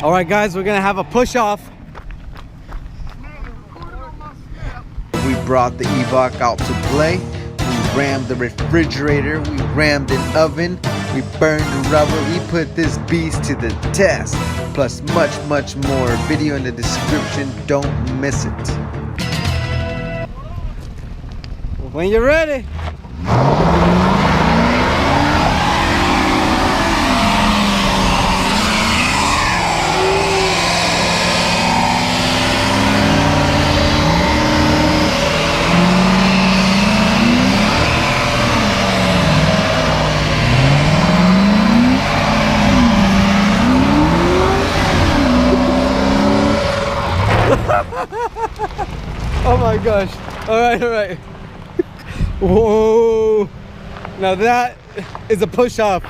All right, guys, we're gonna have a push off. We brought the Evoque out to play. We rammed the refrigerator. We rammed an oven. We burned the rubber. We put this beast to the test. Plus much more. Video in the description. Don't miss it. When you're ready. Oh my gosh. All right. Whoa. Now that is a push off.